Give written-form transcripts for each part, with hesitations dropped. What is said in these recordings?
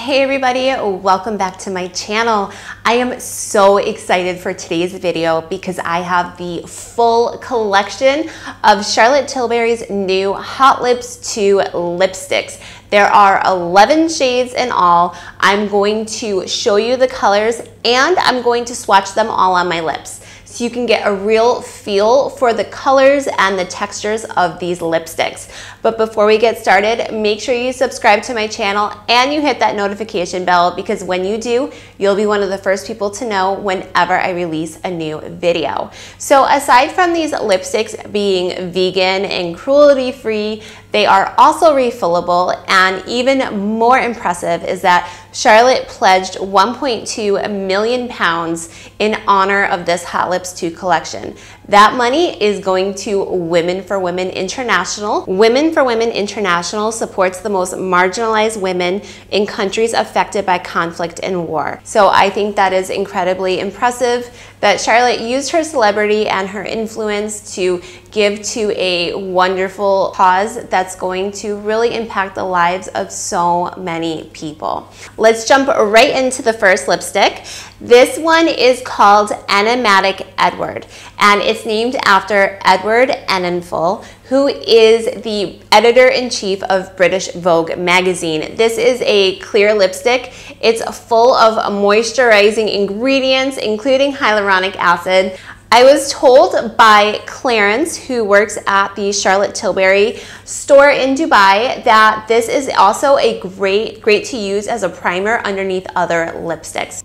Hey everybody, welcome back to my channel. I am so excited for today's video because I have the full collection of Charlotte Tilbury's new Hot Lips 2 lipsticks. There are 11 shades in all. I'm going to show you the colors and I'm going to swatch them all on my lips, so you can get a real feel for the colors and the textures of these lipsticks. But before we get started, make sure you subscribe to my channel and you hit that notification bell, because when you do, you'll be one of the first people to know whenever I release a new video. So aside from these lipsticks being vegan and cruelty-free, they are also refillable, and even more impressive is that Charlotte pledged 1.2 million pounds in honor of this Hot Lips 2 collection. That money is going to Women for Women International. Women for Women International supports the most marginalized women in countries affected by conflict and war. So I think that is incredibly impressive that Charlotte used her celebrity and her influence to give to a wonderful cause that's going to really impact the lives of so many people. Let's jump right into the first lipstick. This one is called Enigmatic Edward, and it's named after Edward Enninful, who is the editor-in-chief of British Vogue magazine. This is a clear lipstick. It's full of moisturizing ingredients, including hyaluronic acid. I was told by Clarence, who works at the Charlotte Tilbury store in Dubai, that this is also a great to use as a primer underneath other lipsticks.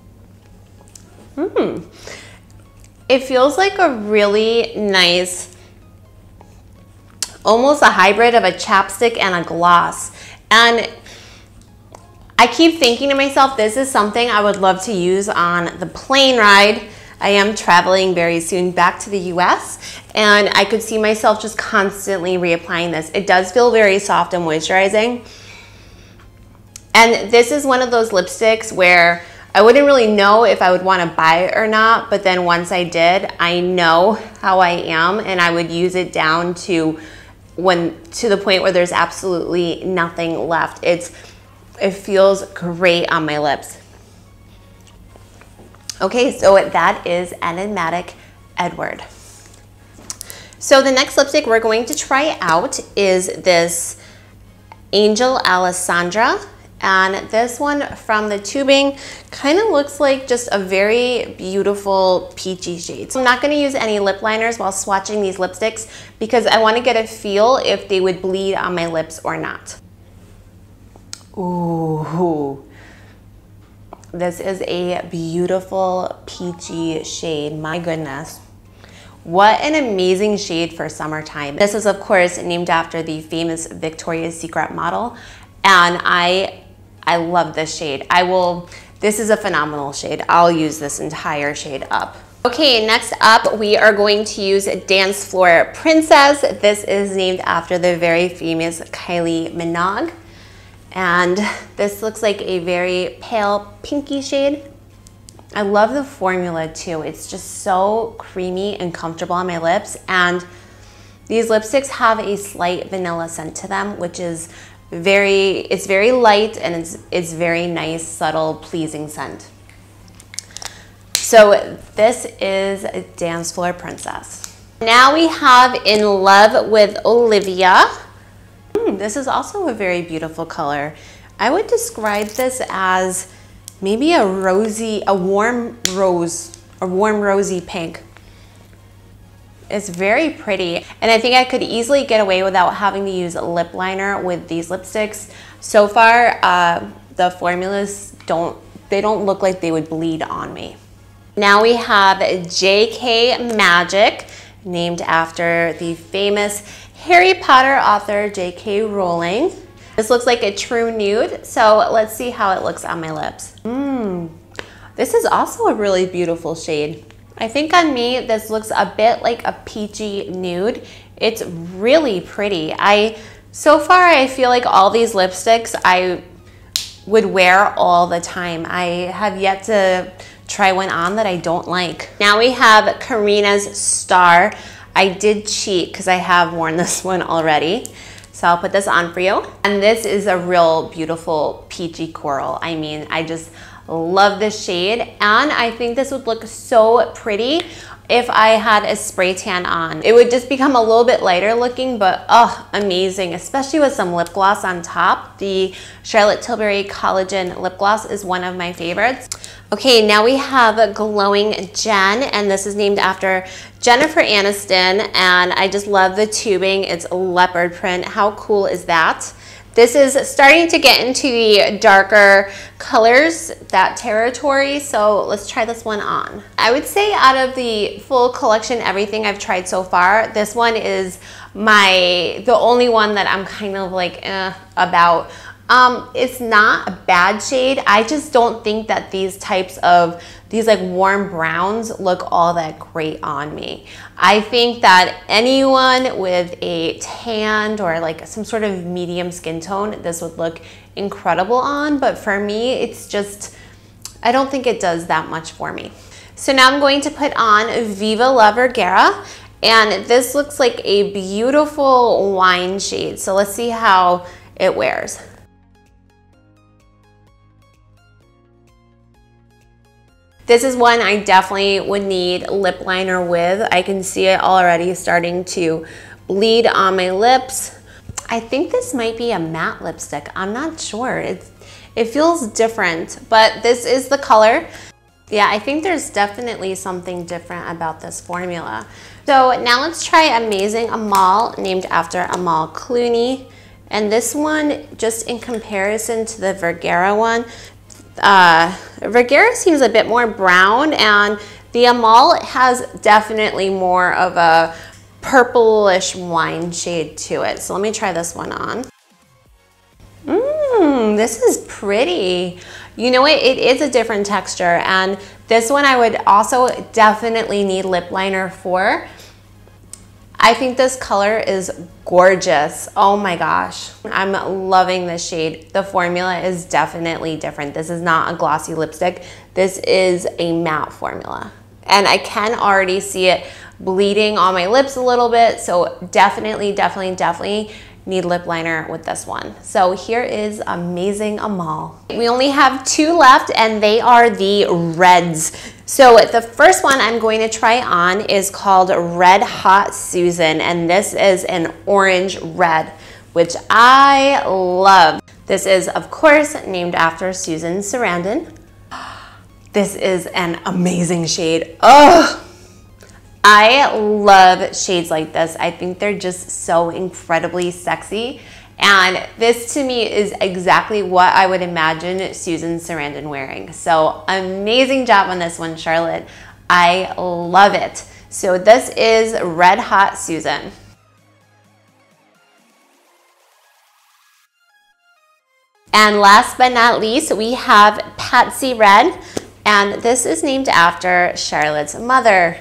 It feels like a really nice, almost a hybrid of a chapstick and a gloss. And I keep thinking to myself, this is something I would love to use on the plane ride. I am traveling very soon back to the US, and I could see myself just constantly reapplying this. It does feel very soft and moisturizing. And this is one of those lipsticks where I wouldn't really know if I would want to buy it or not, but then once I did, I know how I am, and I would use it down to the point where there's absolutely nothing left. It feels great on my lips. Okay, so that is Enigmatic Edward. So the next lipstick we're going to try out is this Angel Alessandra. And this one from the tubing kind of looks like just a very beautiful peachy shade. So I'm not going to use any lip liners while swatching these lipsticks because I want to get a feel if they would bleed on my lips or not. Ooh. This is a beautiful peachy shade. My goodness. What an amazing shade for summertime. This is, of course, named after the famous Victoria's Secret model. And I love this shade. This is a phenomenal shade. I'll use this entire shade up. Okay, next up, we are going to use Dancefloor Princess. This is named after the very famous Kylie Minogue. And this looks like a very pale pinky shade. I love the formula too. It's just so creamy and comfortable on my lips. And these lipsticks have a slight vanilla scent to them, which is it's very light, and it's very nice, subtle, pleasing scent. So this is Dancefloor Princess. Now we have In Love with Olivia. This is also a very beautiful color. I would describe this as maybe a warm rosy pink. It's very pretty, and I think I could easily get away without having to use a lip liner with these lipsticks. So far, the formulas don't look like they would bleed on me. Now we have JK Magic, named after the famous Harry Potter author J.K. Rowling. This looks like a true nude, so let's see how it looks on my lips. This is also a really beautiful shade. I think on me, this looks a bit like a peachy nude. It's really pretty. So far, I feel like all these lipsticks I would wear all the time. I have yet to try one on that I don't like. Now we have Carina's Star. I did cheat because I have worn this one already. So I'll put this on for you. And this is a real beautiful peachy coral. I mean, I just love this shade, and I think this would look so pretty if I had a spray tan on. It would just become a little bit lighter looking, but oh, amazing, especially with some lip gloss on top. The Charlotte Tilbury Collagen Lip Gloss is one of my favorites. Okay, now we have Glowing Jen, and this is named after Jennifer Aniston, and I just love the tubing. It's leopard print. How cool is that? This is starting to get into the darker colors, that territory, so let's try this one on. I would say out of the full collection, everything I've tried so far, this one is the only one that I'm kind of like about. It's not a bad shade. I just don't think that these like warm browns look all that great on me. I think that anyone with a tanned or like some sort of medium skin tone, this would look incredible on, but for me, it's just, I don't think it does that much for me. So now I'm going to put on Viva La Vergara, and this looks like a beautiful wine shade. So let's see how it wears. This is one I definitely would need lip liner with. I can see it already starting to bleed on my lips. I think this might be a matte lipstick. I'm not sure. It feels different, but this is the color. Yeah, I think there's definitely something different about this formula. So now let's try Amazing Amal, named after Amal Clooney. And this one, just in comparison to the Vergara one, Vergara seems a bit more brown, and the Amal has definitely more of a purplish wine shade to it. So let me try this one on. This is pretty. You know what? It is a different texture, and this one I would also definitely need lip liner for. I think this color is gorgeous. Oh my gosh. I'm loving this shade. The formula is definitely different. This is not a glossy lipstick. This is a matte formula. And I can already see it bleeding on my lips a little bit. So definitely need lip liner with this one. So here is Amazing Amal. We only have 2 left, and they are the reds. So the first one I'm going to try on is called Red Hot Susan, and this is an orange red, which I love. This is, of course, named after Susan Sarandon. This is an amazing shade. Oh, I love shades like this. I think they're just so incredibly sexy. And this to me is exactly what I would imagine Susan Sarandon wearing. So amazing job on this one, Charlotte. I love it. So this is Red Hot Susan. And last but not least, we have Patsy Red. And this is named after Charlotte's mother.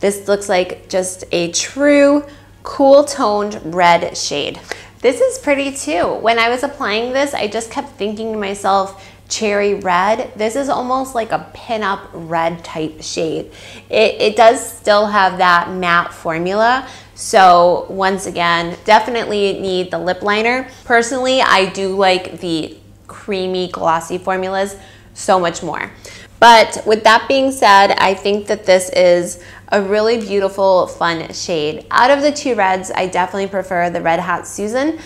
This looks like just a true cool toned red shade. This is pretty too. When I was applying this, I just kept thinking to myself, cherry red. This is almost like a pinup red type shade. It does still have that matte formula. So once again, definitely need the lip liner. Personally, I do like the creamy glossy formulas so much more. But with that being said, I think that this is a really beautiful, fun shade. Out of the 2 reds, I definitely prefer the Red Hot Susan,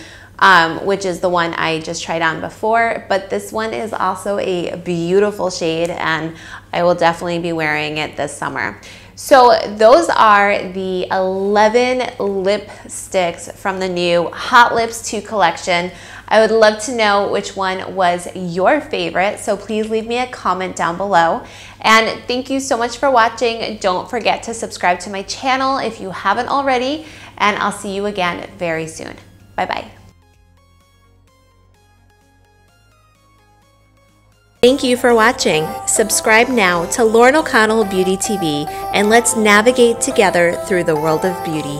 which is the one I just tried on before. But this one is also a beautiful shade, and I will definitely be wearing it this summer. So those are the 11 lipsticks from the new Hot Lips 2 collection. I would love to know which one was your favorite, so please leave me a comment down below. And thank you so much for watching. Don't forget to subscribe to my channel if you haven't already, and I'll see you again very soon. Bye-bye. Thank you for watching. Subscribe now to Lauren O'Connell Beauty TV, and let's navigate together through the world of beauty.